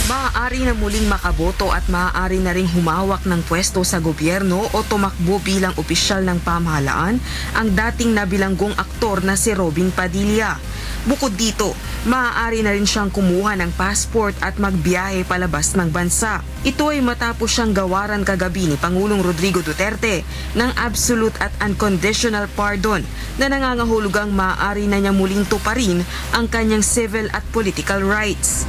Maaari na muling makaboto at maaari na ring humawak ng pwesto sa gobyerno o tumakbo bilang opisyal ng pamahalaan ang dating nabilanggong aktor na si Robin Padilla. Bukod dito, maaari na rin siyang kumuha ng passport at magbiyahe palabas ng bansa. Ito ay matapos siyang gawaran kagabi ni Pangulong Rodrigo Duterte ng absolute at unconditional pardon na nangangahulugang maaari na niya muling tuparin ang kanyang civil at political rights.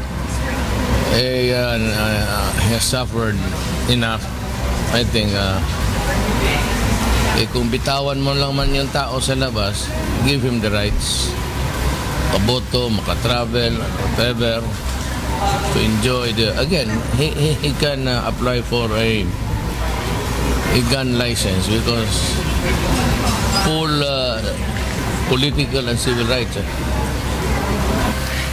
He has suffered enough. I think kung bitawan mo lang man yung tao sa labas, give him the rights. Kaboto, makatravel, whatever, to enjoy again, he can apply for a gun license because full political and civil rights.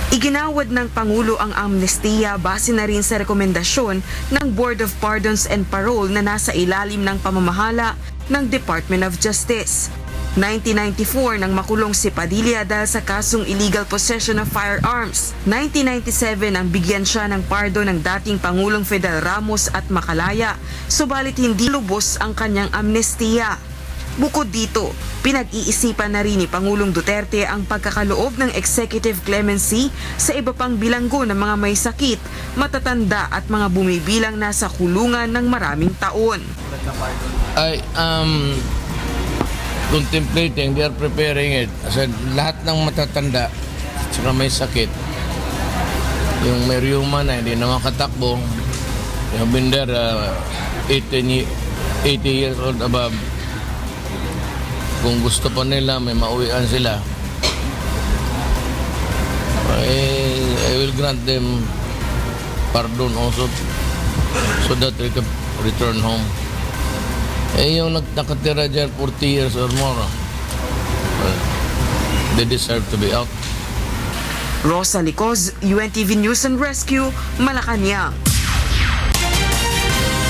Iginawad ng Pangulo ang amnestiya base na rin sa rekomendasyon ng Board of Pardons and Parole na nasa ilalim ng pamamahala ng Department of Justice. 1994 nang makulong si Padilla dahil sa kasong illegal possession of firearms. 1997 ang bigyan siya ng pardon ng dating Pangulong Fidel Ramos at Macalaya, subalit hindi lubos ang kanyang amnestiya. Bukod dito, pinag-iisipan na rin ni Pangulong Duterte ang pagkakaloob ng executive clemency sa iba pang bilanggo ng mga may sakit, matatanda at mga bumibilang nasa kulungan ng maraming taon. I contemplating, they are preparing it. Kasi lahat ng matatanda saka may sakit, yung may rheuma na hindi na makatakbo, yung been there 80 years old above, kung gusto pa nila may mauwian sila, I will grant them pardon also so that they can return home. Yung nakatira dyan 40 years or more, they deserve to be out. Rosa Licoz, UNTV News and Rescue, Malacanang.